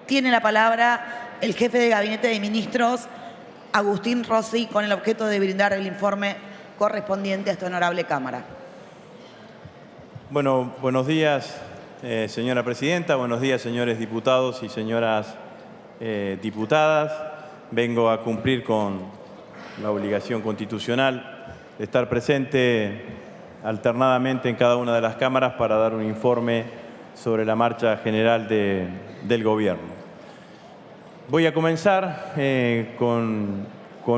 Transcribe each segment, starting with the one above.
Tiene la palabra el jefe de Gabinete de Ministros, Agustín Rossi, con el objeto de brindar el informe correspondiente a esta honorable Cámara. Bueno, buenos días, señora presidenta, buenos días, señores diputados y señoras diputadas. Vengo a cumplir con la obligación constitucional de estar presente alternadamente en cada una de las cámaras para dar un informe sobre la marcha general del Gobierno. Voy a comenzar con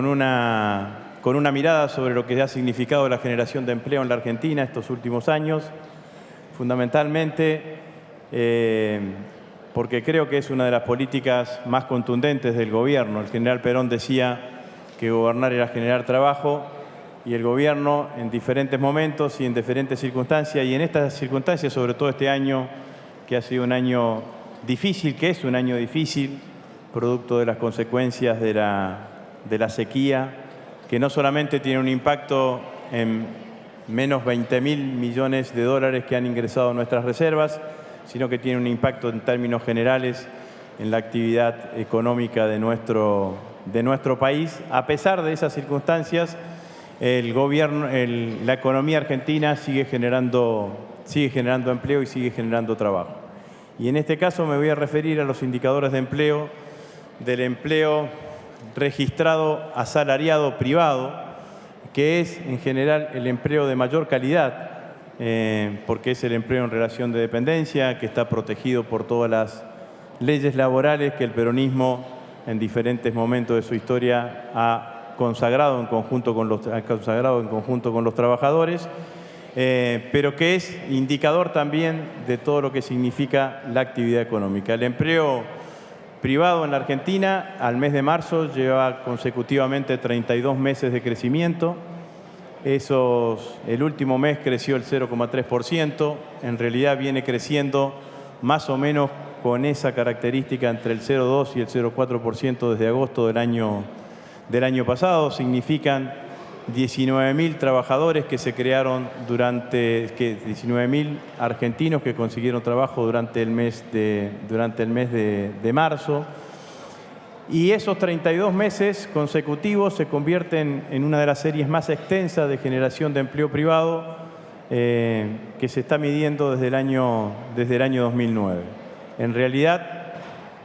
una mirada sobre lo que ha significado la generación de empleo en la Argentina estos últimos años, fundamentalmente porque creo que es una de las políticas más contundentes del Gobierno. El general Perón decía que gobernar era generar trabajo, y el Gobierno en diferentes momentos y en diferentes circunstancias, y en estas circunstancias, sobre todo este año, que ha sido un año difícil, que es un año difícil, producto de las consecuencias de la sequía, que no solamente tiene un impacto en menos 20.000 millones de dólares que han ingresado a nuestras reservas, sino que tiene un impacto en términos generales en la actividad económica de nuestro país. A pesar de esas circunstancias, la economía argentina sigue generando empleo y sigue generando trabajo. Y en este caso me voy a referir a los indicadores de empleo, del empleo registrado asalariado privado, que es en general el empleo de mayor calidad, porque es el empleo en relación de dependencia, que está protegido por todas las leyes laborales que el peronismo en diferentes momentos de su historia ha consagrado en conjunto con los trabajadores, pero que es indicador también de todo lo que significa la actividad económica. El empleo privado en la Argentina, al mes de marzo, lleva consecutivamente 32 meses de crecimiento. El último mes creció el 0,3%. En realidad viene creciendo más o menos con esa característica entre el 0,2 y el 0,4% desde agosto del año pasado. Significan 19.000 trabajadores que se crearon 19.000 argentinos que consiguieron trabajo durante el mes de marzo. Y esos 32 meses consecutivos se convierten en una de las series más extensas de generación de empleo privado que se está midiendo desde el año 2009. En realidad,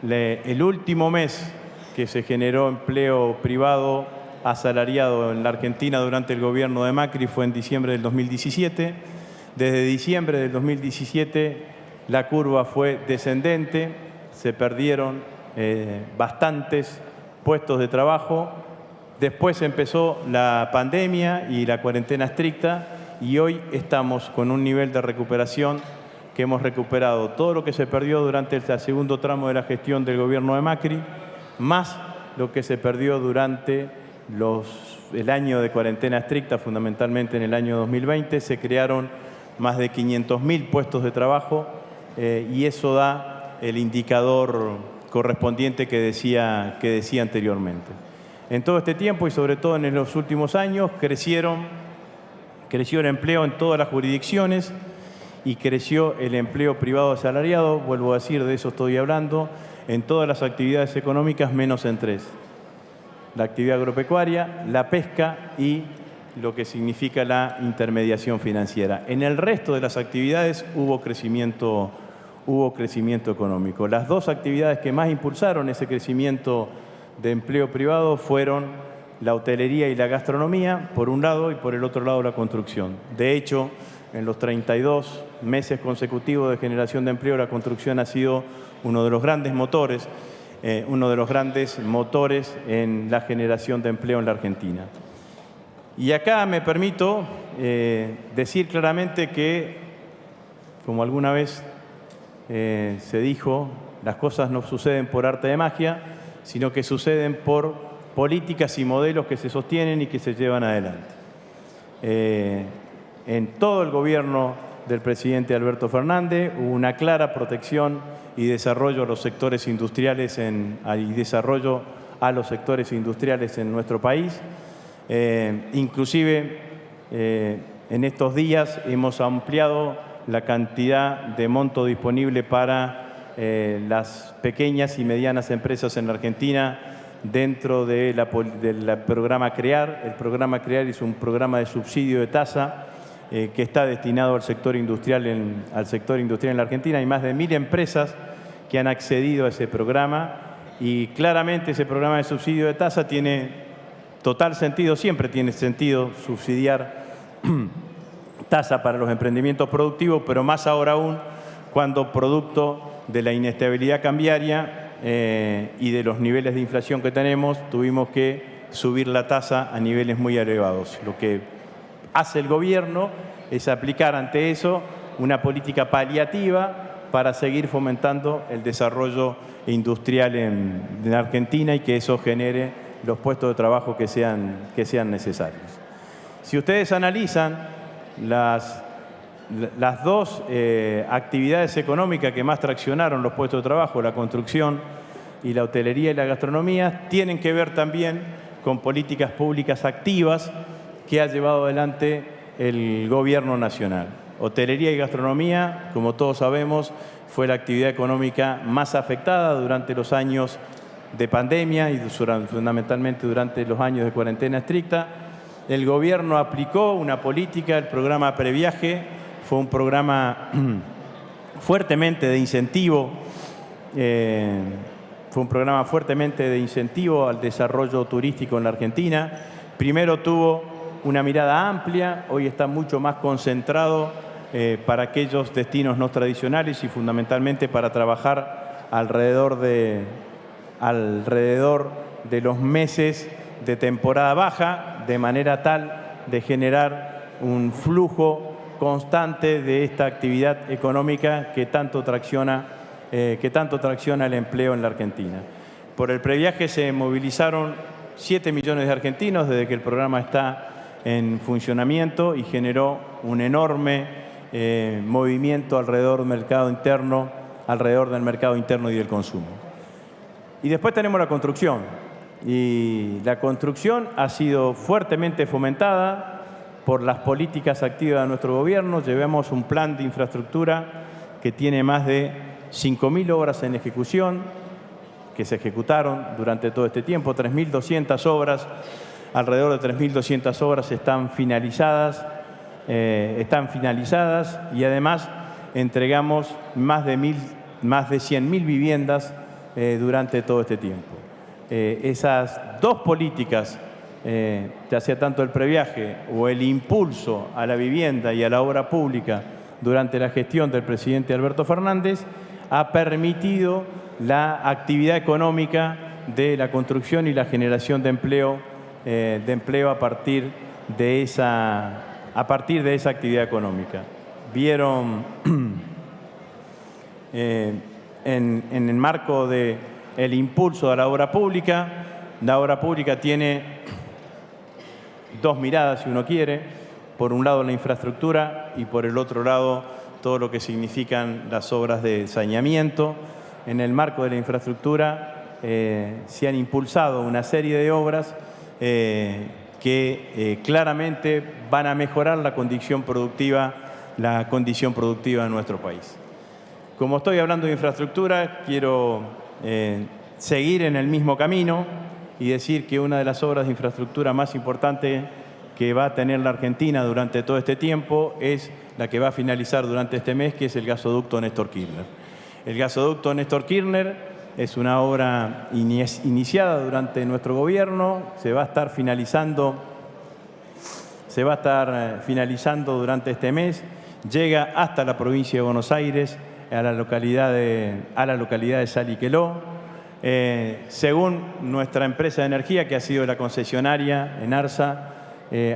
el último mes que se generó empleo privado asalariado en la Argentina durante el gobierno de Macri fue en diciembre del 2017. Desde diciembre del 2017 la curva fue descendente, se perdieron bastantes puestos de trabajo. Después empezó la pandemia y la cuarentena estricta, y hoy estamos con un nivel de recuperación que hemos recuperado todo lo que se perdió durante el segundo tramo de la gestión del gobierno de Macri, más lo que se perdió durante el año de cuarentena estricta, fundamentalmente en el año 2020. Se crearon más de 500.000 puestos de trabajo y eso da el indicador correspondiente que decía anteriormente. En todo este tiempo y sobre todo en los últimos años creció el empleo en todas las jurisdicciones y creció el empleo privado asalariado, vuelvo a decir, de eso estoy hablando, en todas las actividades económicas menos en tres: la actividad agropecuaria, la pesca y lo que significa la intermediación financiera. En el resto de las actividades hubo crecimiento económico. Las dos actividades que más impulsaron ese crecimiento de empleo privado fueron la hotelería y la gastronomía, por un lado, y por el otro lado la construcción. De hecho, en los 32 meses consecutivos de generación de empleo, la construcción ha sido uno de los grandes motores en la generación de empleo en la Argentina. Y acá me permito decir claramente que, como alguna vez se dijo, las cosas no suceden por arte de magia, sino que suceden por políticas y modelos que se sostienen y que se llevan adelante. En todo el gobierno del presidente Alberto Fernández hubo una clara protección y desarrollo a los sectores industriales en nuestro país. Inclusive en estos días hemos ampliado la cantidad de monto disponible para las pequeñas y medianas empresas en la Argentina dentro del programa CREAR. El programa CREAR es un programa de subsidio de tasa que está destinado al sector industrial en la Argentina. Hay más de 1000 empresas que han accedido a ese programa y claramente ese programa de subsidio de tasa tiene total sentido, siempre tiene sentido subsidiar tasa para los emprendimientos productivos, pero más ahora aún cuando producto de la inestabilidad cambiaria y de los niveles de inflación que tenemos, tuvimos que subir la tasa a niveles muy elevados. Lo que hace el gobierno es aplicar ante eso una política paliativa para seguir fomentando el desarrollo industrial en Argentina y que eso genere los puestos de trabajo que sean necesarios. Si ustedes analizan las dos actividades económicas que más traccionaron los puestos de trabajo, la construcción y la hotelería y la gastronomía, tienen que ver también con políticas públicas activas que ha llevado adelante el gobierno nacional. Hotelería y gastronomía, como todos sabemos, fue la actividad económica más afectada durante los años de pandemia y fundamentalmente durante los años de cuarentena estricta. El gobierno aplicó una política, el programa Previaje fue un programa fuertemente de incentivo, al desarrollo turístico en la Argentina. Primero tuvo una mirada amplia, hoy está mucho más concentrado para aquellos destinos no tradicionales y fundamentalmente para trabajar alrededor de los meses de temporada baja, de manera tal de generar un flujo constante de esta actividad económica que tanto tracciona el empleo en la Argentina. Por el Previaje se movilizaron 7 millones de argentinos desde que el programa está en funcionamiento y generó un enorme movimiento alrededor del mercado interno y del consumo. Y después tenemos la construcción. Y la construcción ha sido fuertemente fomentada por las políticas activas de nuestro gobierno. Llevamos un plan de infraestructura que tiene más de 5.000 obras en ejecución, que se ejecutaron durante todo este tiempo, 3.200 obras, alrededor de 3.200 obras están finalizadas y además entregamos más de 100.000 viviendas durante todo este tiempo. Esas dos políticas, ya sea tanto el Previaje o el impulso a la vivienda y a la obra pública durante la gestión del presidente Alberto Fernández, ha permitido la actividad económica de la construcción y la generación de empleo a partir de esa actividad económica. Vieron en el marco del impulso a la obra pública tiene dos miradas, si uno quiere. Por un lado la infraestructura y por el otro lado todo lo que significan las obras de saneamiento. En el marco de la infraestructura se han impulsado una serie de obras que claramente van a mejorar la condición productiva de nuestro país. Como estoy hablando de infraestructura, quiero seguir en el mismo camino y decir que una de las obras de infraestructura más importantes que va a tener la Argentina durante todo este tiempo es la que va a finalizar durante este mes, que es el gasoducto Néstor Kirchner. El gasoducto Néstor Kirchner es una obra iniciada durante nuestro gobierno, se va a estar finalizando durante este mes, llega hasta la provincia de Buenos Aires, a la localidad de Saliqueló. Según nuestra empresa de energía, que ha sido la concesionaria Enarsa,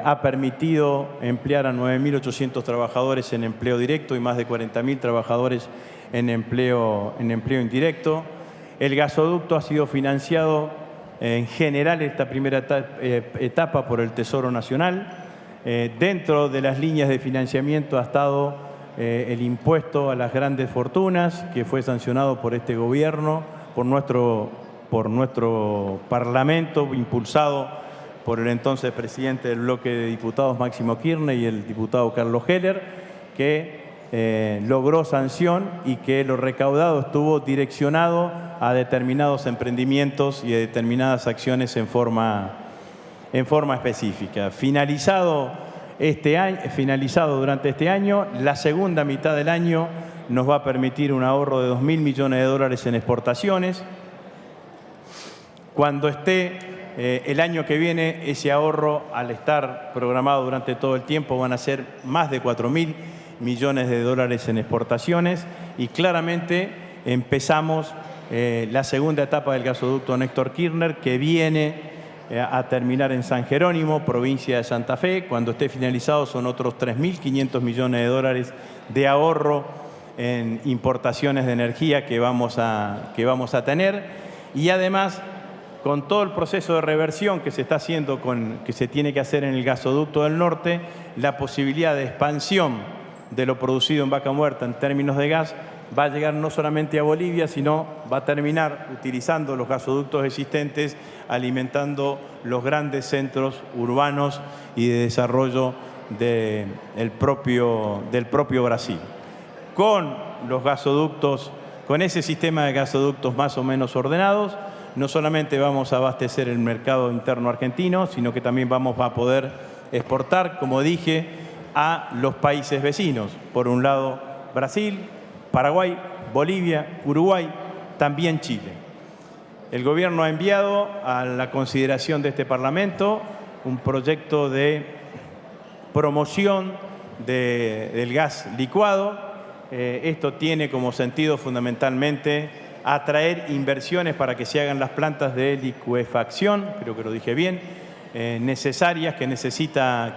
ha permitido emplear a 9.800 trabajadores en empleo directo y más de 40.000 trabajadores en empleo indirecto. El gasoducto ha sido financiado en general esta primera etapa por el Tesoro Nacional. Dentro de las líneas de financiamiento ha estado el impuesto a las grandes fortunas, que fue sancionado por este gobierno, por nuestro Parlamento, impulsado por el entonces presidente del bloque de diputados, Máximo Kirchner, y el diputado Carlos Heller, que logró sanción y que lo recaudado estuvo direccionado a determinados emprendimientos y a determinadas acciones en forma específica. Finalizado durante este año, la segunda mitad del año nos va a permitir un ahorro de 2.000 millones de dólares en exportaciones. Cuando esté el año que viene, ese ahorro, al estar programado durante todo el tiempo, van a ser más de 4.000 millones de dólares en exportaciones y claramente empezamos la segunda etapa del gasoducto Néstor Kirchner, que viene a terminar en San Jerónimo, provincia de Santa Fe. Cuando esté finalizado son otros 3.500 millones de dólares de ahorro en importaciones de energía que vamos a tener. Y además, con todo el proceso de reversión que se está haciendo, que se tiene que hacer en el gasoducto del norte, la posibilidad de expansión de lo producido en Vaca Muerta en términos de gas va a llegar no solamente a Bolivia, sino va a terminar utilizando los gasoductos existentes, alimentando los grandes centros urbanos y de desarrollo del propio Brasil. Con los gasoductos, con ese sistema de gasoductos más o menos ordenados, no solamente vamos a abastecer el mercado interno argentino, sino que también vamos a poder exportar, como dije, a los países vecinos. Por un lado, Brasil, Paraguay, Bolivia, Uruguay, también Chile. El gobierno ha enviado a la consideración de este Parlamento un proyecto de promoción del gas licuado. Esto tiene como sentido fundamentalmente atraer inversiones para que se hagan las plantas de licuefacción, creo que lo dije bien, necesarias que necesita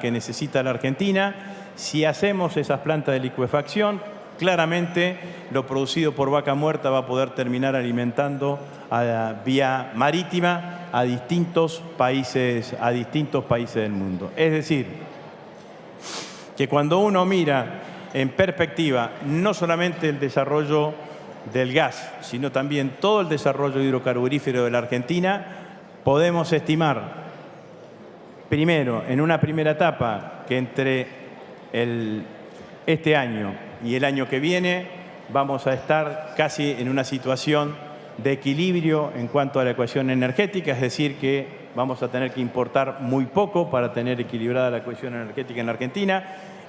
la Argentina. Si hacemos esas plantas de licuefacción, claramente lo producido por Vaca Muerta va a poder terminar alimentando vía marítima a distintos países del mundo. Es decir, que cuando uno mira en perspectiva no solamente el desarrollo del gas, sino también todo el desarrollo hidrocarburífero de la Argentina, podemos estimar, primero, en una primera etapa, que entre este año y el año que viene vamos a estar casi en una situación de equilibrio en cuanto a la ecuación energética, es decir, que vamos a tener que importar muy poco para tener equilibrada la ecuación energética en la Argentina.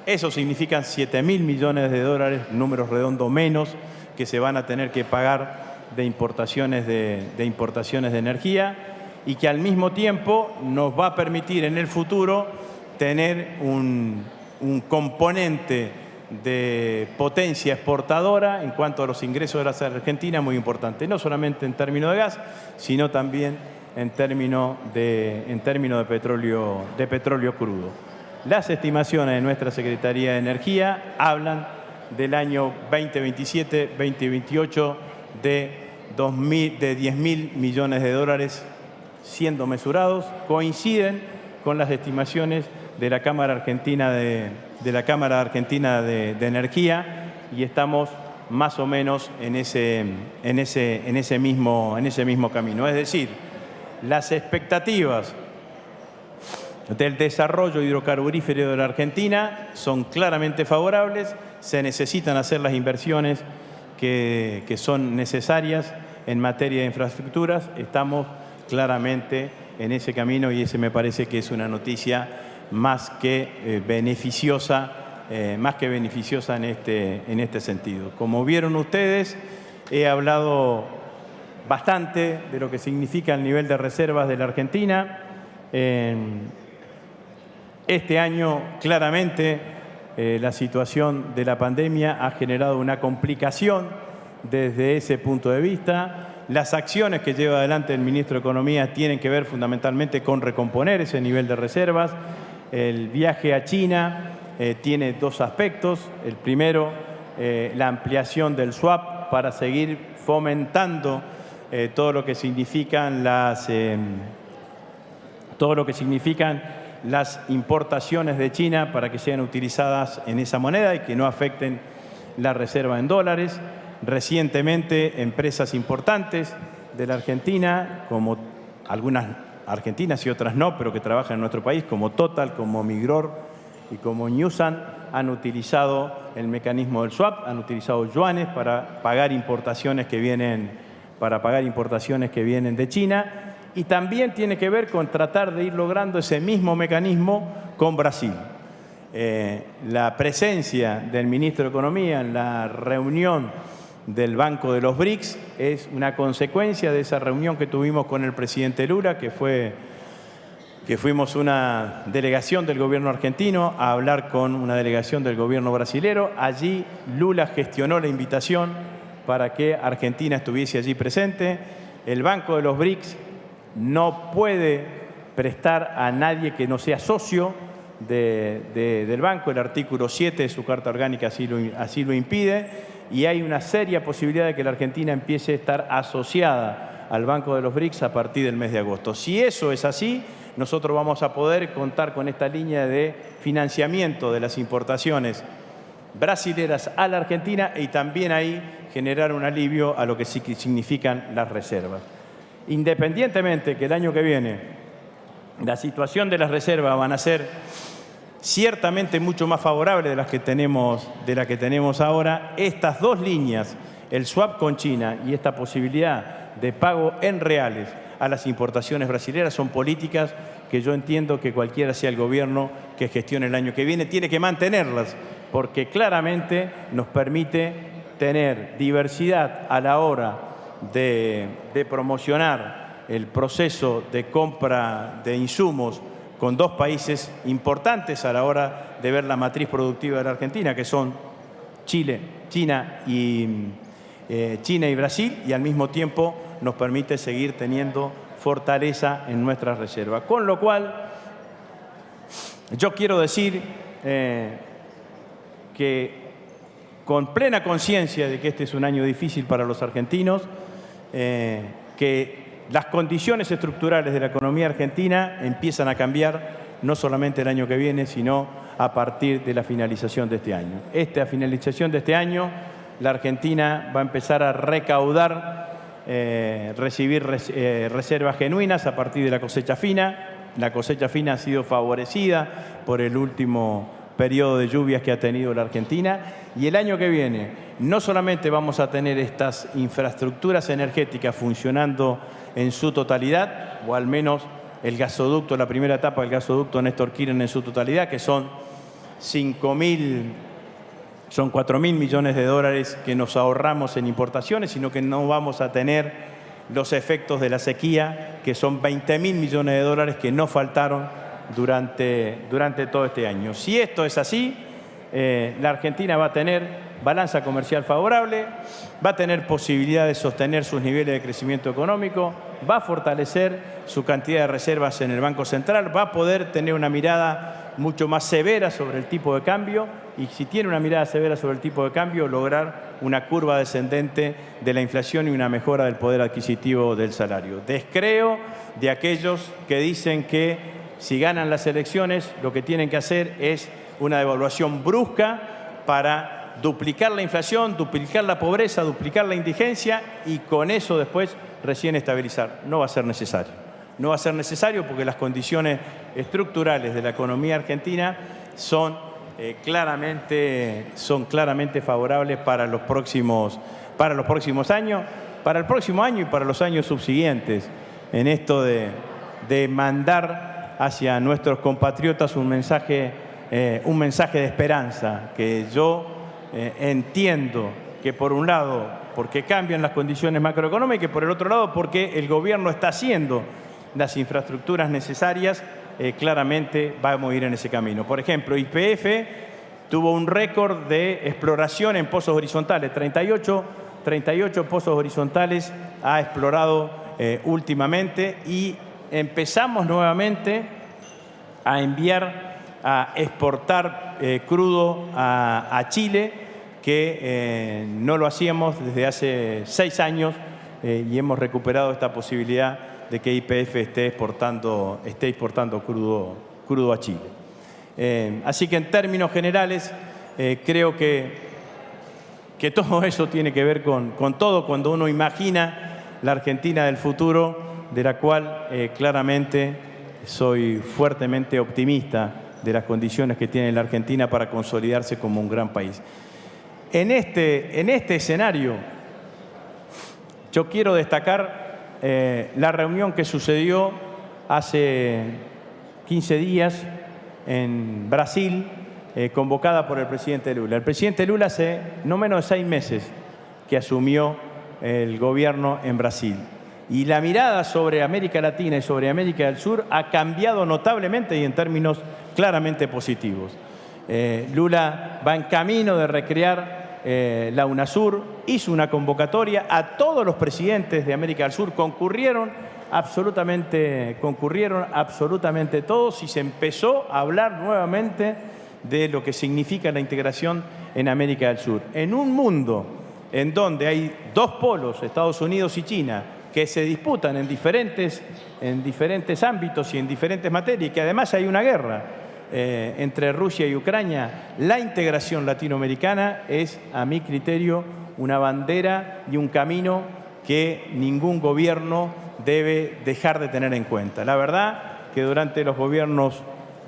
Eso significa 7.000 millones de dólares, números redondos menos, que se van a tener que pagar de importaciones de energía, y que al mismo tiempo nos va a permitir en el futuro tener un componente de potencia exportadora en cuanto a los ingresos de la Argentina muy importante, no solamente en términos de gas, sino también en términos de petróleo crudo. Las estimaciones de nuestra Secretaría de Energía hablan del año 2027-2028 de 10.000 millones de dólares siendo mesurados, coinciden con las estimaciones de la Cámara Argentina de Energía, y estamos más o menos en ese mismo camino. Es decir, las expectativas del desarrollo hidrocarburífero de la Argentina son claramente favorables. Se necesitan hacer las inversiones que son necesarias en materia de infraestructuras. Estamos claramente en ese camino y ese me parece que es una noticia más que beneficiosa en este sentido. Como vieron ustedes, he hablado bastante de lo que significa el nivel de reservas de la Argentina. Este año, claramente, la situación de la pandemia ha generado una complicación desde ese punto de vista. Las acciones que lleva adelante el ministro de Economía tienen que ver fundamentalmente con recomponer ese nivel de reservas. El viaje a China tiene dos aspectos. El primero, la ampliación del swap para seguir fomentando todo lo que significan las importaciones de China para que sean utilizadas en esa moneda y que no afecten la reserva en dólares. Recientemente, empresas importantes de la Argentina, como algunas argentinas y otras no, pero que trabajan en nuestro país, como Total, como Migror y como Newsan han utilizado el mecanismo del swap, han utilizado yuanes para pagar importaciones que vienen de China, y también tiene que ver con tratar de ir logrando ese mismo mecanismo con Brasil. La presencia del ministro de Economía en la reunión del Banco de los BRICS es una consecuencia de esa reunión que tuvimos con el presidente Lula, que fuimos una delegación del gobierno argentino a hablar con una delegación del gobierno brasilero. Allí Lula gestionó la invitación para que Argentina estuviese allí presente. El Banco de los BRICS no puede prestar a nadie que no sea socio del banco. El artículo 7 de su Carta Orgánica así lo impide, y hay una seria posibilidad de que la Argentina empiece a estar asociada al Banco de los BRICS a partir del mes de agosto. Si eso es así, nosotros vamos a poder contar con esta línea de financiamiento de las importaciones brasileras a la Argentina y también ahí generar un alivio a lo que significan las reservas. Independientemente que el año que viene la situación de las reservas van a ser ciertamente mucho más favorable de la que tenemos ahora, estas dos líneas, el swap con China y esta posibilidad de pago en reales a las importaciones brasileñas, son políticas que yo entiendo que cualquiera sea el gobierno que gestione el año que viene tiene que mantenerlas, porque claramente nos permite tener diversidad a la hora de promocionar el proceso de compra de insumos con dos países importantes a la hora de ver la matriz productiva de la Argentina, que son China y Brasil, y al mismo tiempo nos permite seguir teniendo fortaleza en nuestras reservas. Con lo cual, yo quiero decir que con plena conciencia de que este es un año difícil para los argentinos, que las condiciones estructurales de la economía argentina empiezan a cambiar no solamente el año que viene, sino a partir de la finalización de este año. Esta finalización de este año, la Argentina va a empezar a recaudar, recibir reservas genuinas a partir de la cosecha fina. La cosecha fina ha sido favorecida por el último periodo de lluvias que ha tenido la Argentina, y el año que viene no solamente vamos a tener estas infraestructuras energéticas funcionando en su totalidad, o al menos el gasoducto, la primera etapa del gasoducto Néstor Kirchner en su totalidad, que son 4.000 millones de dólares que nos ahorramos en importaciones, sino que no vamos a tener los efectos de la sequía, que son 20.000 millones de dólares que no faltaron durante todo este año. Si esto es así, la Argentina va a tener balanza comercial favorable, va a tener posibilidad de sostener sus niveles de crecimiento económico, va a fortalecer su cantidad de reservas en el Banco Central, va a poder tener una mirada mucho más severa sobre el tipo de cambio, y si tiene una mirada severa sobre el tipo de cambio, lograr una curva descendente de la inflación y una mejora del poder adquisitivo del salario. Descreo de aquellos que dicen que si ganan las elecciones lo que tienen que hacer es una devaluación brusca para duplicar la inflación, duplicar la pobreza, duplicar la indigencia y con eso después recién estabilizar. No va a ser necesario. No va a ser necesario porque las condiciones estructurales de la economía argentina son claramente favorables para los próximos años, para el próximo año y para los años subsiguientes, en esto de mandar hacia nuestros compatriotas un mensaje de esperanza, que yo entiendo que por un lado porque cambian las condiciones macroeconómicas y por el otro lado porque el gobierno está haciendo las infraestructuras necesarias, claramente vamos a ir en ese camino. Por ejemplo, YPF tuvo un récord de exploración en pozos horizontales, 38 pozos horizontales ha explorado últimamente, y empezamos nuevamente a exportar crudo a Chile, que no lo hacíamos desde hace 6 años, y hemos recuperado esta posibilidad de que YPF esté exportando crudo a Chile. Así que en términos generales creo que todo eso tiene que ver con todo cuando uno imagina la Argentina del futuro, de la cual claramente soy fuertemente optimista de las condiciones que tiene la Argentina para consolidarse como un gran país. En este escenario, yo quiero destacar la reunión que sucedió hace 15 días en Brasil, convocada por el presidente Lula. El presidente Lula hace no menos de 6 meses que asumió el gobierno en Brasil. Y la mirada sobre América Latina y sobre América del Sur ha cambiado notablemente y en términos claramente positivos. Lula va en camino de recrear la UNASUR, hizo una convocatoria a todos los presidentes de América del Sur, concurrieron absolutamente todos y se empezó a hablar nuevamente de lo que significa la integración en América del Sur. En un mundo en donde hay 2 polos, Estados Unidos y China, que se disputan en diferentes ámbitos y en diferentes materias, y que además hay una guerra entre Rusia y Ucrania, la integración latinoamericana es, a mi criterio, una bandera y un camino que ningún gobierno debe dejar de tener en cuenta. La verdad que durante los gobiernos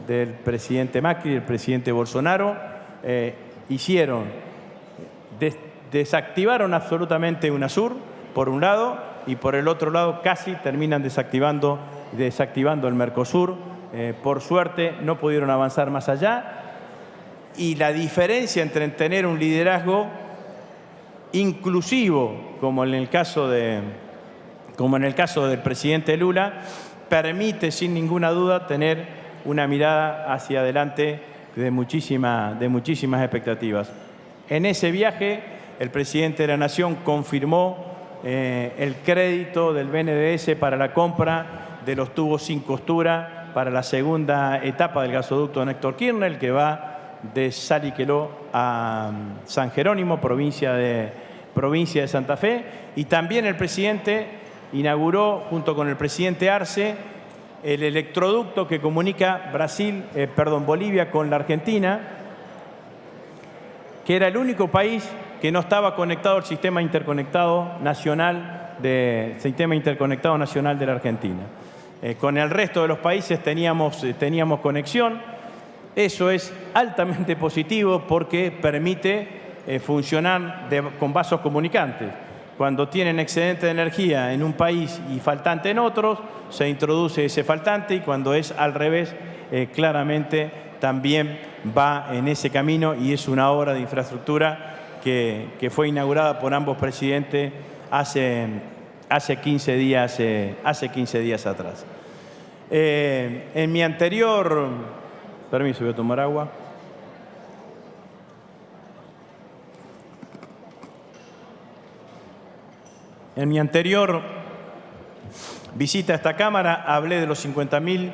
del presidente Macri y del presidente Bolsonaro desactivaron absolutamente UNASUR, por un lado, y por el otro lado casi terminan desactivando el Mercosur. Por suerte no pudieron avanzar más allá. Y la diferencia entre tener un liderazgo inclusivo, como en el caso del presidente Lula, permite sin ninguna duda tener una mirada hacia adelante de muchísimas expectativas. En ese viaje, el presidente de la Nación confirmó el crédito del BNDES para la compra de los tubos sin costura para la segunda etapa del gasoducto Néstor Kirchner, que va de Salliqueló a San Jerónimo, provincia de Santa Fe. Y también el presidente inauguró, junto con el presidente Arce, el electroducto que comunica Bolivia con la Argentina, que era el único país que no estaba conectado al sistema interconectado nacional de la Argentina. Con el resto de los países teníamos conexión. Eso es altamente positivo porque permite funcionar con vasos comunicantes. Cuando tienen excedente de energía en un país y faltante en otros, se introduce ese faltante, y cuando es al revés, claramente también va en ese camino, y es una obra de infraestructura que fue inaugurada por ambos presidentes hace 15 días atrás. En mi anterior... Permiso, voy a tomar agua. En mi anterior visita a esta Cámara hablé de los 50.000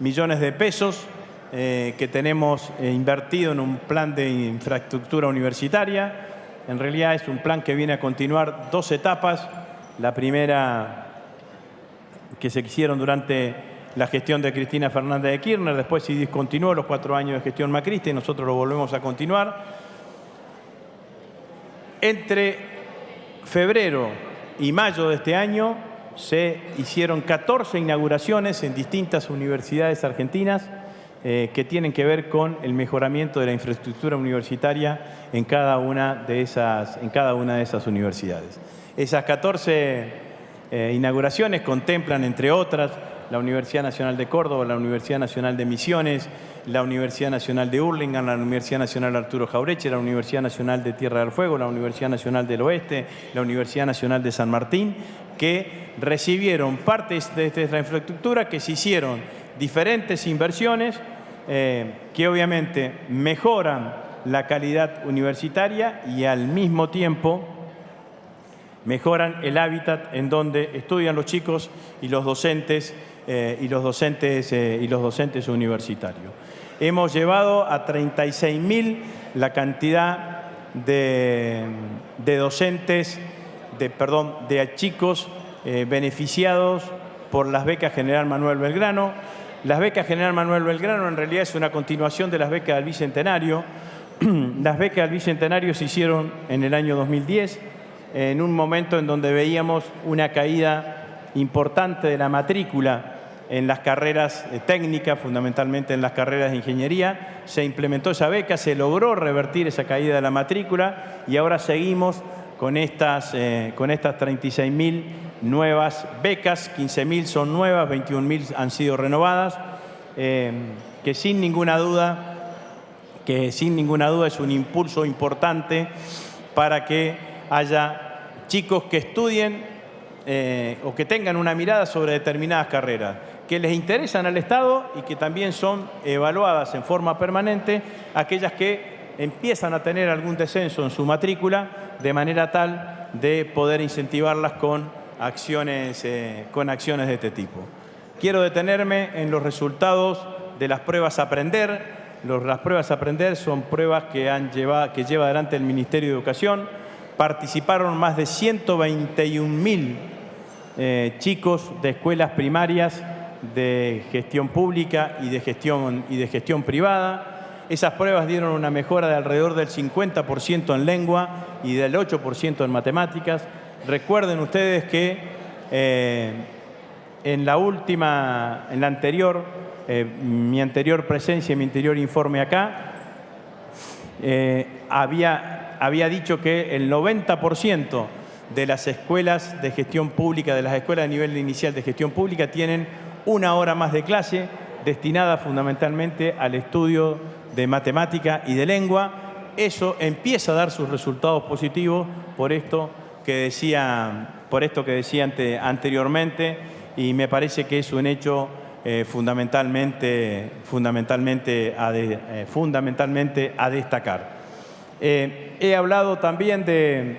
millones de pesos que tenemos invertido en un plan de infraestructura universitaria. En realidad es un plan que viene a continuar 2 etapas. La primera que se hicieron durante la gestión de Cristina Fernández de Kirchner, después se discontinuó los 4 años de gestión macrista y nosotros lo volvemos a continuar. Entre febrero y mayo de este año se hicieron 14 inauguraciones en distintas universidades argentinas que tienen que ver con el mejoramiento de la infraestructura universitaria en cada una de esas universidades. Esas 14 inauguraciones contemplan, entre otras, la Universidad Nacional de Córdoba, la Universidad Nacional de Misiones, la Universidad Nacional de Hurlingham, la Universidad Nacional Arturo Jauretche, la Universidad Nacional de Tierra del Fuego, la Universidad Nacional del Oeste, la Universidad Nacional de San Martín, que recibieron partes de esta infraestructura, que se hicieron diferentes inversiones que obviamente mejoran la calidad universitaria y al mismo tiempo mejoran el hábitat en donde estudian los chicos y los docentes universitarios. Hemos llevado a 36.000 la cantidad de chicos beneficiados por las becas General Manuel Belgrano. Las becas General Manuel Belgrano en realidad es una continuación de las becas del Bicentenario. Las becas del Bicentenario se hicieron en el año 2010, en un momento en donde veíamos una caída importante de la matrícula en las carreras técnicas, fundamentalmente en las carreras de ingeniería. Se implementó esa beca, se logró revertir esa caída de la matrícula y ahora seguimos con estas 36.000 nuevas becas, 15.000 son nuevas, 21.000 han sido renovadas, que sin ninguna duda es un impulso importante para que haya chicos que estudien o que tengan una mirada sobre determinadas carreras que les interesan al Estado y que también son evaluadas en forma permanente, aquellas que empiezan a tener algún descenso en su matrícula, de manera tal de poder incentivarlas con acciones de este tipo. Quiero detenerme en los resultados de las pruebas Aprender. Las pruebas Aprender son pruebas que lleva adelante el Ministerio de Educación. Participaron más de 121.000 chicos de escuelas primarias de gestión pública y de gestión privada. Esas pruebas dieron una mejora de alrededor del 50% en lengua y del 8% en matemáticas. Recuerden ustedes que mi anterior presencia, mi anterior informe acá, había dicho que el 90% de las escuelas de gestión pública, de las escuelas de nivel inicial de gestión pública, tienen una hora más de clase destinada fundamentalmente al estudio de matemática y de lengua. Eso empieza a dar sus resultados positivos por esto que decía anteriormente, y me parece que es un hecho fundamentalmente a destacar. He hablado también de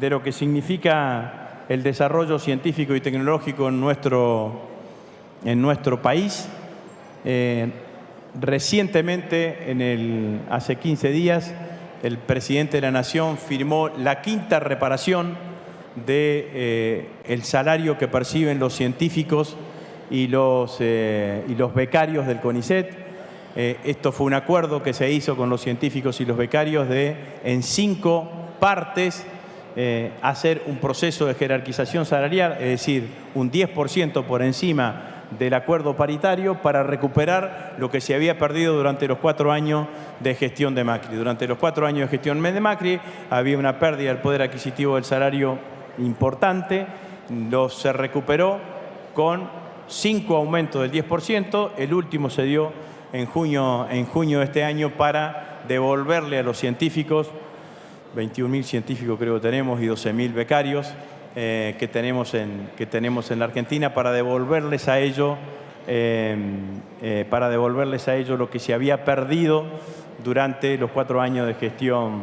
lo que significa el desarrollo científico y tecnológico en nuestro país. Recientemente, hace 15 días, el presidente de la Nación firmó la 5ª reparación del salario que perciben los científicos y los becarios del CONICET. Esto fue un acuerdo que se hizo con los científicos y los becarios en 5 partes, hacer un proceso de jerarquización salarial, es decir, un 10% por encima del acuerdo paritario para recuperar lo que se había perdido durante los 4 años de gestión de Macri. Durante los 4 años de gestión de Macri había una pérdida del poder adquisitivo del salario importante, se recuperó con 5 aumentos del 10%, el último se dio en junio de este año para devolverle a los científicos, 21.000 científicos creo que tenemos y 12.000 becarios, que tenemos en la Argentina, para devolverles a ellos lo que se había perdido durante los 4 años de gestión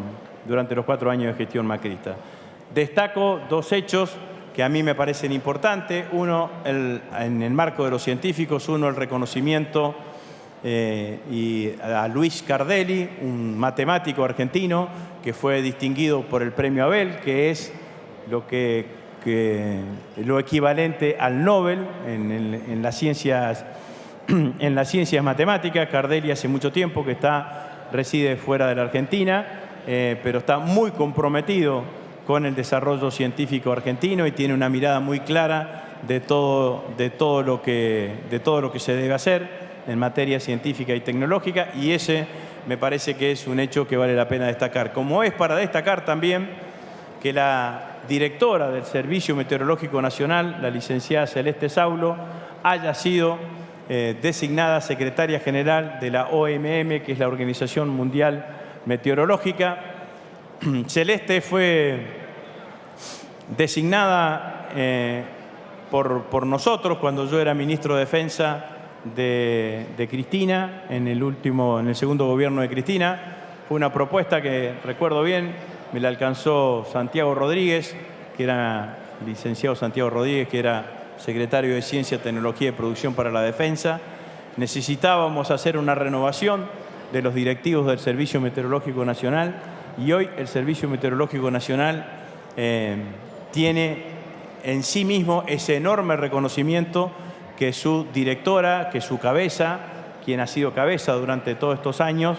macrista. Destaco 2 hechos que a mí me parecen importantes. Uno, en el marco de los científicos, el reconocimiento a Luis Cardelli, un matemático argentino que fue distinguido por el Premio Abel, que es lo equivalente al Nobel en las ciencias matemáticas. Cardelli hace mucho tiempo que reside fuera de la Argentina, pero está muy comprometido con el desarrollo científico argentino y tiene una mirada muy clara de todo lo que se debe hacer en materia científica y tecnológica, y ese me parece que es un hecho que vale la pena destacar. Como es para destacar también que la directora del Servicio Meteorológico Nacional, la licenciada Celeste Saulo, haya sido designada secretaria general de la OMM, que es la Organización Mundial Meteorológica. Celeste fue designada por nosotros cuando yo era ministro de Defensa de Cristina, en el segundo gobierno de Cristina. Fue una propuesta que, recuerdo bien, me la alcanzó Santiago Rodríguez, licenciado Santiago Rodríguez, que era secretario de Ciencia, Tecnología y Producción para la Defensa. Necesitábamos hacer una renovación de los directivos del Servicio Meteorológico Nacional, y hoy el Servicio Meteorológico Nacional tiene en sí mismo ese enorme reconocimiento que su directora, que su cabeza, quien ha sido cabeza durante todos estos años,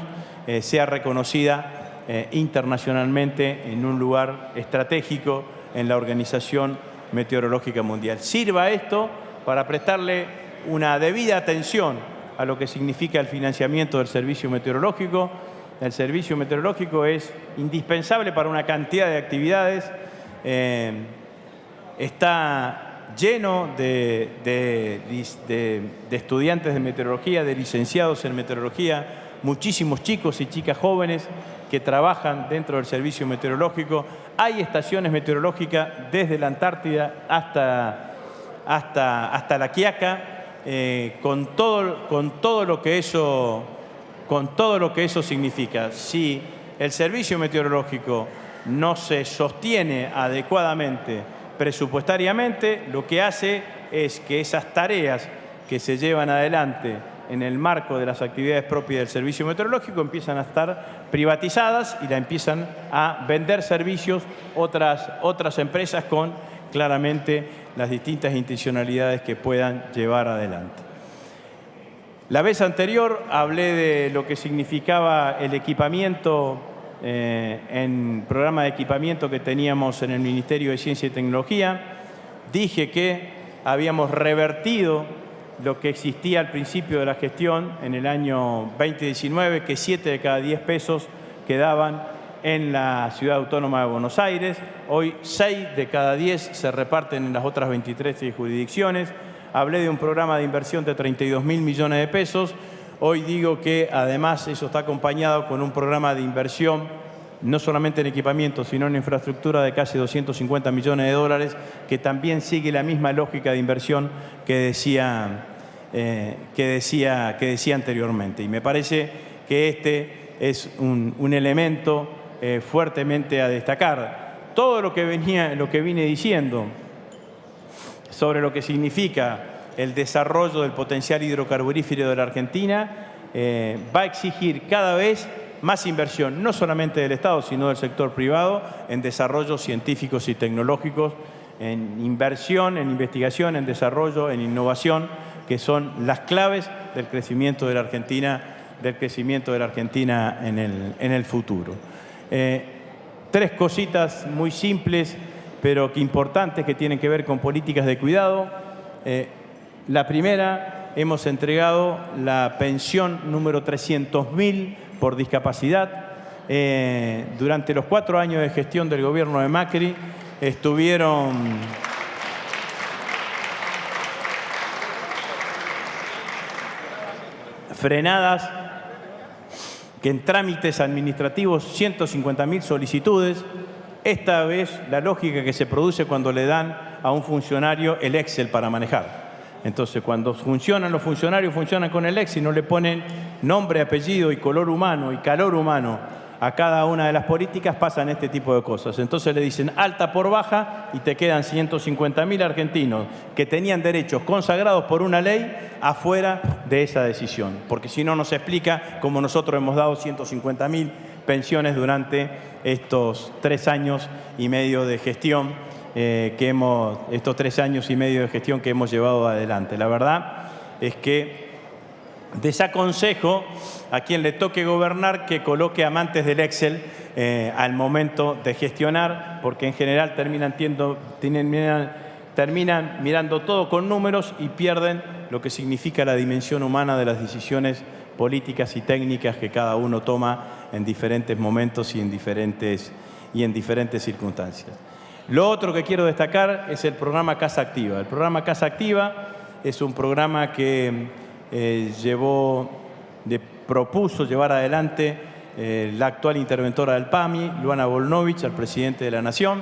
sea reconocida internacionalmente en un lugar estratégico en la Organización Meteorológica Mundial. Sirva esto para prestarle una debida atención a lo que significa el financiamiento del servicio meteorológico. El servicio meteorológico es indispensable para una cantidad de actividades. Está lleno de estudiantes de meteorología, de licenciados en meteorología, muchísimos chicos y chicas jóvenes que trabajan dentro del servicio meteorológico. Hay estaciones meteorológicas desde la Antártida hasta La Quiaca, con todo lo que eso significa. Si el servicio meteorológico no se sostiene adecuadamente presupuestariamente, lo que hace es que esas tareas que se llevan adelante en el marco de las actividades propias del servicio meteorológico empiezan a estar privatizadas y la empiezan a vender servicios otras empresas con claramente las distintas intencionalidades que puedan llevar adelante. La vez anterior hablé de lo que significaba el equipamiento en programa de equipamiento que teníamos en el Ministerio de Ciencia y Tecnología. Dije que habíamos revertido lo que existía al principio de la gestión en el año 2019, que 7 de cada 10 pesos quedaban en la Ciudad Autónoma de Buenos Aires. Hoy 6 de cada 10 se reparten en las otras 23 jurisdicciones. Hablé de un programa de inversión de 32.000 millones de pesos. Hoy digo que además eso está acompañado con un programa de inversión, no solamente en equipamiento, sino en infraestructura de casi 250 millones de dólares, que también sigue la misma lógica de inversión que decía anteriormente. Y me parece que este es un elemento fuertemente a destacar. Todo lo que vine diciendo sobre lo que significa el desarrollo del potencial hidrocarburífero de la Argentina va a exigir cada vez más inversión, no solamente del Estado, sino del sector privado, en desarrollos científicos y tecnológicos, en inversión, en investigación, en desarrollo, en innovación, que son las claves del crecimiento de la Argentina, en el futuro. Tres cositas muy simples, pero que importantes, que tienen que ver con políticas de cuidado. La primera, hemos entregado la pensión número 300.000 por discapacidad. Durante los 4 años de gestión del gobierno de Macri estuvieron frenadas, que en trámites administrativos 150.000 solicitudes. Esta vez la lógica que se produce cuando le dan a un funcionario el Excel para manejar. Entonces, cuando funcionan los funcionarios, funcionan con el Excel y no le ponen nombre, apellido y color humano y calor humano a cada una de las políticas, pasan este tipo de cosas. Entonces le dicen alta por baja y te quedan 150.000 argentinos que tenían derechos consagrados por una ley afuera de esa decisión. Porque si no, nos explica cómo nosotros hemos dado 150.000 pensiones durante estos 3 años y medio de gestión que hemos llevado adelante. La verdad es que desaconsejo a quien le toque gobernar que coloque amantes del Excel al momento de gestionar, porque en general terminan mirando todo con números y pierden lo que significa la dimensión humana de las decisiones políticas y técnicas que cada uno toma en diferentes momentos y en diferentes circunstancias. Lo otro que quiero destacar es el programa Casa Activa. El programa Casa Activa es un programa que propuso llevar adelante la actual interventora del PAMI, Luana Volnovich, al presidente de la Nación.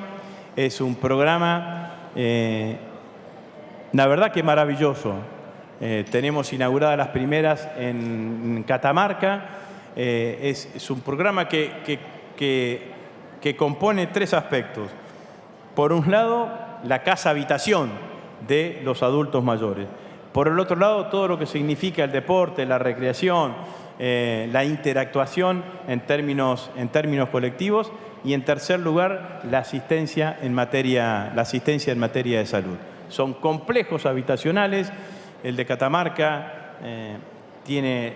Es un programa, la verdad que maravilloso. Tenemos inauguradas las primeras en Catamarca. Es un programa que compone 3 aspectos. Por un lado, la casa habitación de los adultos mayores. Por el otro lado, todo lo que significa el deporte, la recreación, la interactuación en términos colectivos. Y en tercer lugar, la asistencia en materia de salud. Son complejos habitacionales. El de Catamarca tiene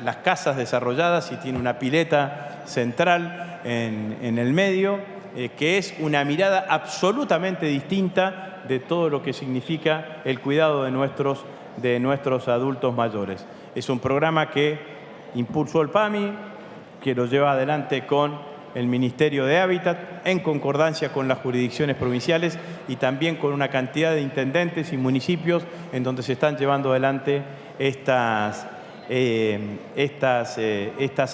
las casas desarrolladas y tiene una pileta central en el medio. que es una mirada absolutamente distinta de todo lo que significa el cuidado de nuestros adultos mayores. Es un programa que impulsó el PAMI, que lo lleva adelante con el Ministerio de Hábitat, en concordancia con las jurisdicciones provinciales y también con una cantidad de intendentes y municipios en donde se están llevando adelante estas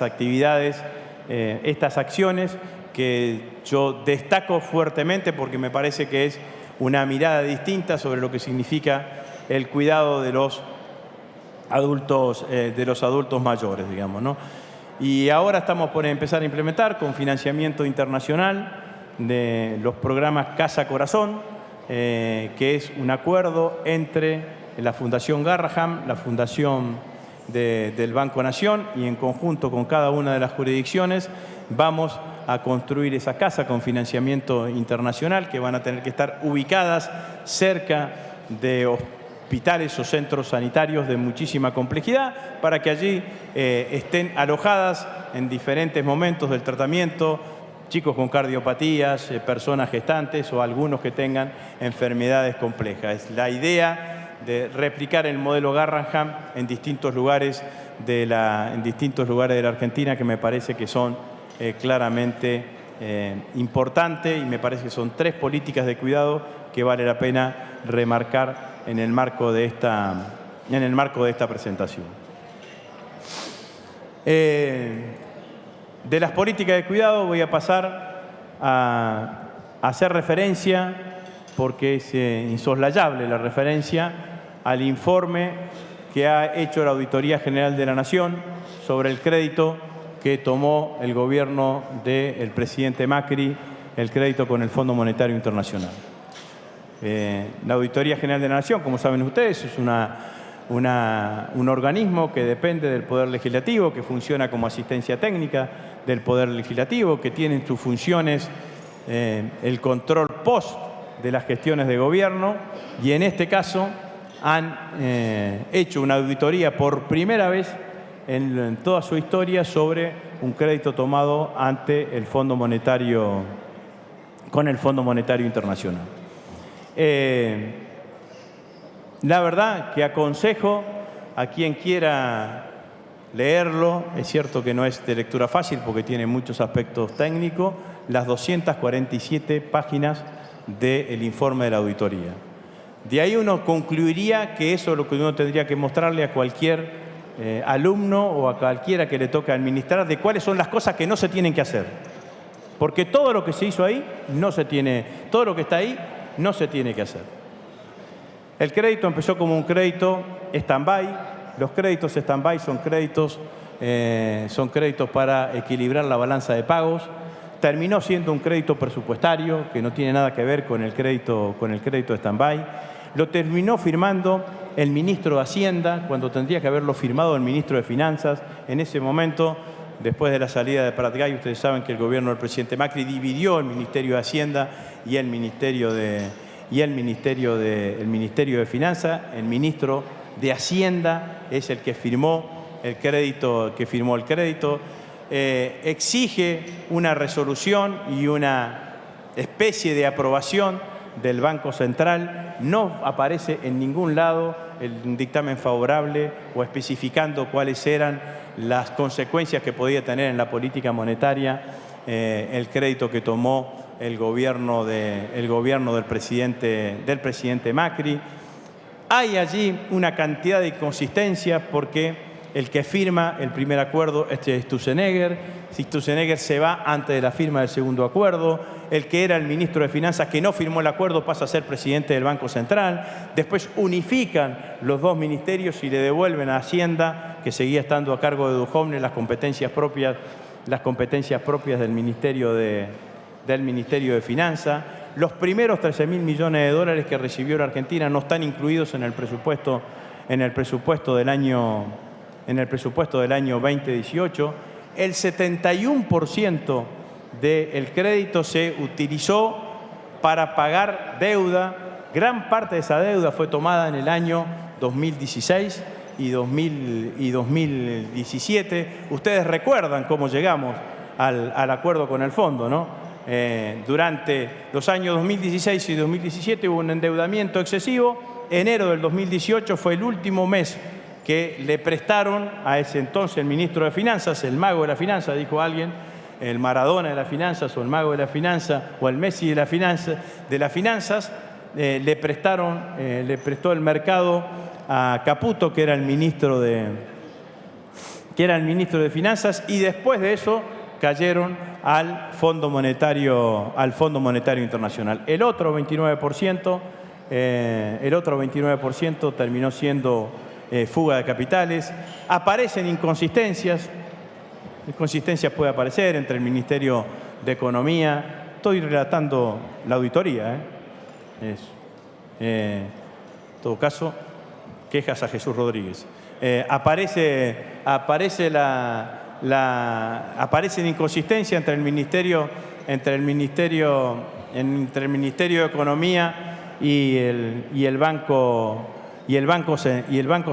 actividades, estas acciones que yo destaco fuertemente porque me parece que es una mirada distinta sobre lo que significa el cuidado de los adultos mayores, digamos, ¿no? Y ahora estamos por empezar a implementar con financiamiento internacional de los programas Casa Corazón, que es un acuerdo entre la Fundación Garraham, la Fundación del Banco Nación, y en conjunto con cada una de las jurisdicciones vamos a construir esa casa con financiamiento internacional que van a tener que estar ubicadas cerca de hospitales o centros sanitarios de muchísima complejidad para que allí estén alojadas en diferentes momentos del tratamiento chicos con cardiopatías, personas gestantes o algunos que tengan enfermedades complejas. Es la idea de replicar el modelo Garraham en distintos lugares de la Argentina que me parece que son claramente importantes y me parece que son 3 políticas de cuidado que vale la pena remarcar en el marco de esta presentación. De las políticas de cuidado voy a pasar a hacer referencia, porque es insoslayable la referencia, al informe que ha hecho la Auditoría General de la Nación sobre el crédito que tomó el gobierno del presidente Macri, el crédito con el Fondo Monetario Internacional. La Auditoría General de la Nación, como saben ustedes, es un organismo que depende del Poder Legislativo, que funciona como asistencia técnica del Poder Legislativo, que tiene en sus funciones el control post de las gestiones de gobierno, y en este caso han hecho una auditoría por primera vez en toda su historia sobre un crédito tomado ante el Fondo Monetario, con el Fondo Monetario Internacional. La verdad que aconsejo a quien quiera leerlo, es cierto que no es de lectura fácil porque tiene muchos aspectos técnicos, las 247 páginas del informe de la auditoría. De ahí uno concluiría que eso es lo que uno tendría que mostrarle a cualquier alumno o a cualquiera que le toque administrar, de cuáles son las cosas que no se tienen que hacer. Porque todo lo que se hizo ahí todo lo que está ahí no se tiene que hacer. El crédito empezó como un crédito stand-by. Los créditos stand-by son créditos para equilibrar la balanza de pagos. Terminó siendo un crédito presupuestario que no tiene nada que ver con el crédito stand-by. Lo terminó firmando el ministro de Hacienda cuando tendría que haberlo firmado el ministro de Finanzas. En ese momento, después de la salida de Pratgay, ustedes saben que el gobierno del presidente Macri dividió el Ministerio de Hacienda y el Ministerio de Finanzas. El ministro de Hacienda es el que firmó el crédito. Exige una resolución y una especie de aprobación del Banco Central. No aparece en ningún lado el dictamen favorable o especificando cuáles eran las consecuencias que podía tener en la política monetaria el crédito que tomó el gobierno del presidente Macri. Hay allí una cantidad de inconsistencias porque el que firma el primer acuerdo es Sturzenegger. Sturzenegger se va antes de la firma del segundo acuerdo. El que era el ministro de Finanzas que no firmó el acuerdo pasa a ser presidente del Banco Central. Después unifican los dos ministerios y le devuelven a Hacienda, que seguía estando a cargo de Duhovne, las competencias propias del Ministerio de Finanzas. Los primeros 13.000 millones de dólares que recibió la Argentina no están incluidos en el presupuesto del año 2018. El 71% del crédito se utilizó para pagar deuda. Gran parte de esa deuda fue tomada en el año 2016 y 2017. Ustedes recuerdan cómo llegamos al acuerdo con el fondo, ¿no? Durante los años 2016 y 2017 hubo un endeudamiento excesivo. Enero del 2018 fue el último mes que le prestaron a ese entonces el ministro de Finanzas, el mago de la finanza, dijo alguien, el Maradona de las finanzas o el mago de la finanza o el Messi de las finanzas, le prestó el mercado a Caputo, que era el ministro de Finanzas, y después de eso cayeron al Fondo Monetario Internacional. El otro 29% terminó siendo fuga de capitales. Aparecen inconsistencias. Inconsistencias puede aparecer entre el Ministerio de Economía. Estoy relatando la auditoría. En todo caso, quejas a Jesús Rodríguez. Aparecen inconsistencias entre el Ministerio de Economía y el Banco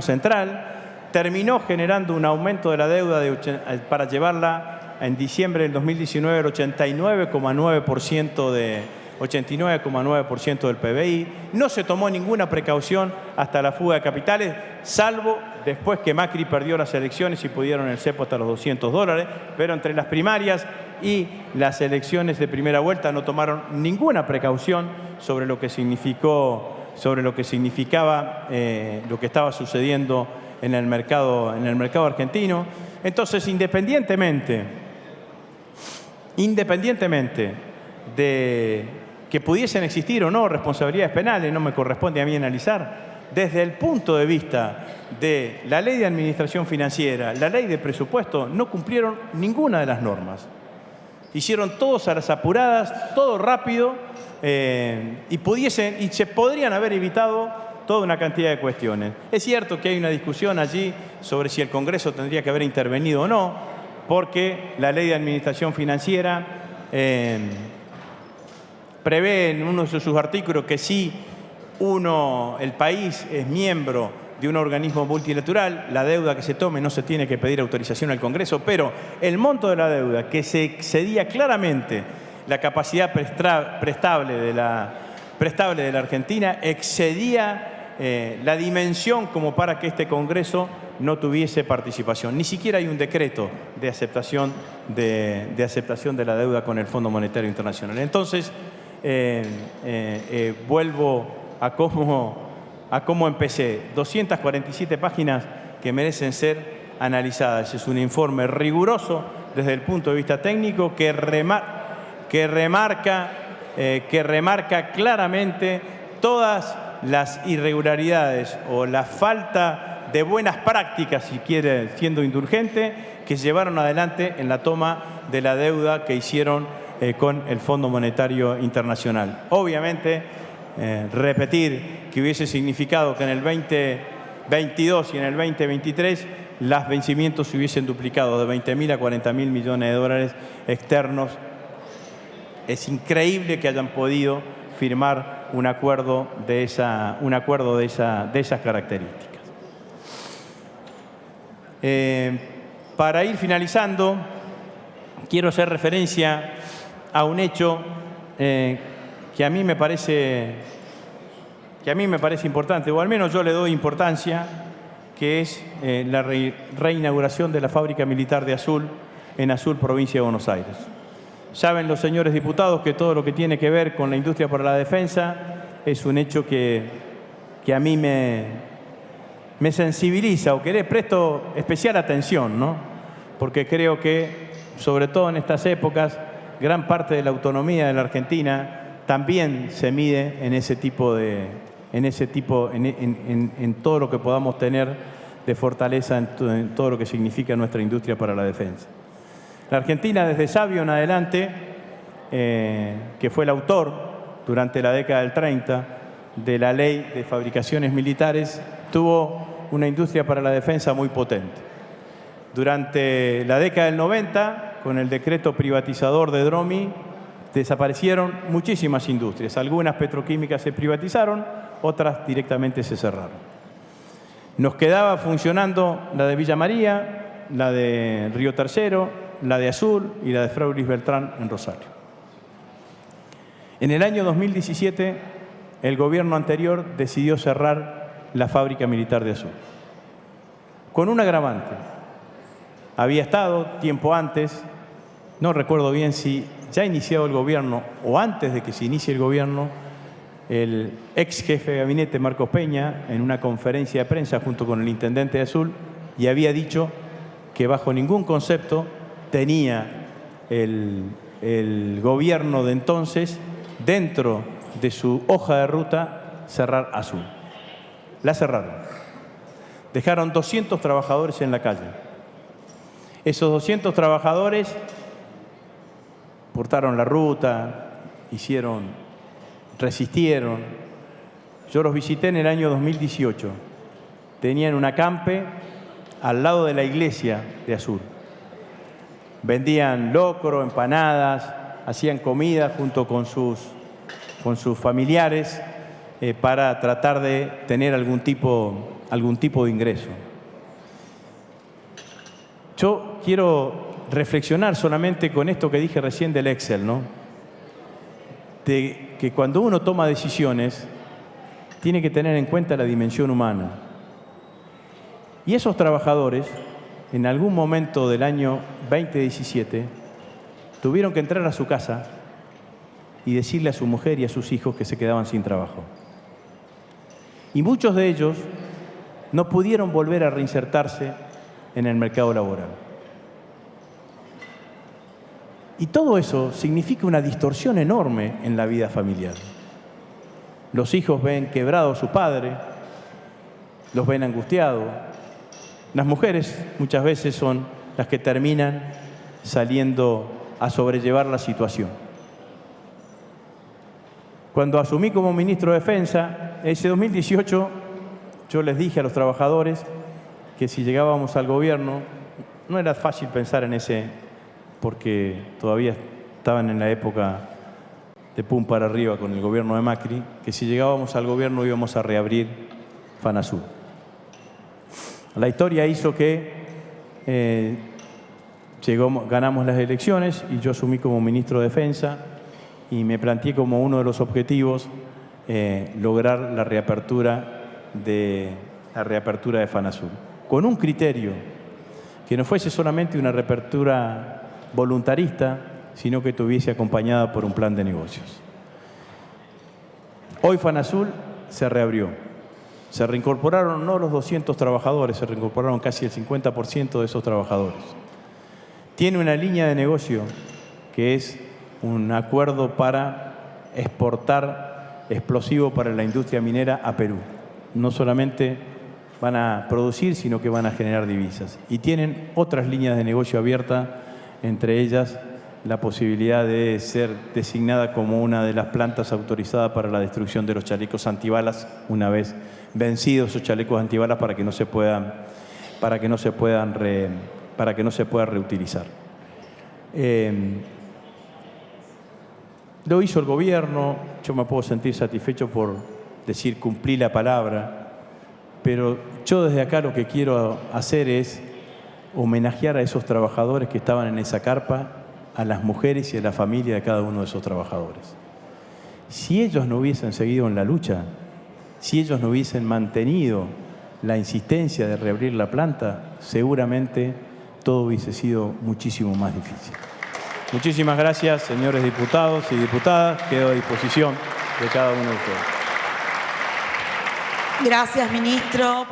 Central. Terminó generando un aumento de la deuda para llevarla en diciembre del 2019 al 89,9% del PBI. No se tomó ninguna precaución hasta la fuga de capitales, salvo después que Macri perdió las elecciones y pudieron el cepo hasta los $200. Pero entre las primarias y las elecciones de primera vuelta no tomaron ninguna precaución sobre lo que significaba lo que estaba sucediendo en el mercado argentino. Entonces, independientemente de que pudiesen existir o no responsabilidades penales, no me corresponde a mí analizar, desde el punto de vista de la ley de administración financiera, la ley de presupuesto, no cumplieron ninguna de las normas. Hicieron todos a las apuradas, todo rápido, y se podrían haber evitado toda una cantidad de cuestiones. Es cierto que hay una discusión allí sobre si el Congreso tendría que haber intervenido o no, porque la ley de administración financiera prevé en uno de sus artículos que si el país es miembro de un organismo multilateral, la deuda que se tome no se tiene que pedir autorización al Congreso, pero el monto de la deuda, que se excedía claramente la capacidad prestable de la Argentina, excedía la dimensión como para que este Congreso no tuviese participación. Ni siquiera hay un decreto de aceptación de la deuda con el Fondo Monetario Internacional. Entonces, vuelvo a cómo empecé. 247 páginas que merecen ser analizadas. Es un informe riguroso desde el punto de vista técnico que remarca claramente todas las irregularidades o la falta de buenas prácticas, si quiere, siendo indulgente, que llevaron adelante en la toma de la deuda que hicieron con el Fondo Monetario Internacional. Obviamente, repetir que hubiese significado que en el 2022 y en el 2023 los vencimientos se hubiesen duplicado de 20.000 a 40.000 millones de dólares externos. Es increíble que hayan podido firmar un acuerdo de esas características. Para ir finalizando, quiero hacer referencia a un hecho que a mí me parece importante, o al menos yo le doy importancia, que es la reinauguración de la fábrica militar de Azul, en Azul, provincia de Buenos Aires. Saben los señores diputados que todo lo que tiene que ver con la industria para la defensa es un hecho que a mí me sensibiliza o que le presto especial atención, ¿no? Porque creo que, sobre todo en estas épocas, gran parte de la autonomía de la Argentina también se mide en todo lo que podamos tener de fortaleza en todo lo que significa nuestra industria para la defensa. La Argentina, desde Sabio en adelante, que fue el autor durante la década del 30 de la ley de fabricaciones militares, tuvo una industria para la defensa muy potente. Durante la década del 90, con el decreto privatizador de Dromi, desaparecieron muchísimas industrias. Algunas petroquímicas se privatizaron, otras directamente se cerraron. Nos quedaba funcionando la de Villa María, la de Río Tercero, la de Azul y la de Fraulis Beltrán en Rosario. En el año 2017, el gobierno anterior decidió cerrar la fábrica militar de Azul, con un agravante. Había estado tiempo antes, no recuerdo bien si ya iniciado el gobierno o antes de que se inicie el gobierno, el ex jefe de gabinete, Marcos Peña, en una conferencia de prensa junto con el intendente de Azul, y había dicho que bajo ningún concepto tenía el gobierno de entonces, dentro de su hoja de ruta, cerrar Azul. La cerraron. Dejaron 200 trabajadores en la calle. Esos 200 trabajadores cortaron la ruta, resistieron. Yo los visité en el año 2018. Tenían un acampe al lado de la iglesia de Azul. Vendían locro, empanadas, hacían comida junto con sus familiares para tratar de tener algún tipo de ingreso. Yo quiero reflexionar solamente con esto que dije recién del Excel, ¿no? De que cuando uno toma decisiones, tiene que tener en cuenta la dimensión humana. Y esos trabajadores, en algún momento del año 2017, tuvieron que entrar a su casa y decirle a su mujer y a sus hijos que se quedaban sin trabajo. Y muchos de ellos no pudieron volver a reinsertarse en el mercado laboral. Y todo eso significa una distorsión enorme en la vida familiar. Los hijos ven quebrado a su padre, los ven angustiados. Las mujeres muchas veces son las que terminan saliendo a sobrellevar la situación. Cuando asumí como ministro de Defensa, ese 2018, yo les dije a los trabajadores que si llegábamos al gobierno, no era fácil pensar en ese, porque todavía estaban en la época de pum para arriba con el gobierno de Macri, que si llegábamos al gobierno íbamos a reabrir FANASUL. La historia hizo que ganamos las elecciones y yo asumí como ministro de Defensa y me planteé como uno de los objetivos lograr la reapertura de FANASUL, con un criterio que no fuese solamente una reapertura voluntarista, sino que estuviese acompañada por un plan de negocios. Hoy FANASUL se reabrió. Se reincorporaron no los 200 trabajadores, se reincorporaron casi el 50% de esos trabajadores. Tiene una línea de negocio que es un acuerdo para exportar explosivo para la industria minera a Perú. No solamente van a producir, sino que van a generar divisas. Y tienen otras líneas de negocio abiertas, entre ellas la posibilidad de ser designada como una de las plantas autorizadas para la destrucción de los chalecos antibalas, una vez vencidos esos chalecos antibalas, para que no se puedan reutilizar. Lo hizo el gobierno, yo me puedo sentir satisfecho por decir cumplí la palabra, pero yo desde acá lo que quiero hacer es homenajear a esos trabajadores que estaban en esa carpa, a las mujeres y a la familia de cada uno de esos trabajadores. Si ellos no hubiesen seguido en la lucha, si ellos no hubiesen mantenido la insistencia de reabrir la planta, seguramente todo hubiese sido muchísimo más difícil. Muchísimas gracias, señores diputados y diputadas. Quedo a disposición de cada uno de ustedes. Gracias, ministro.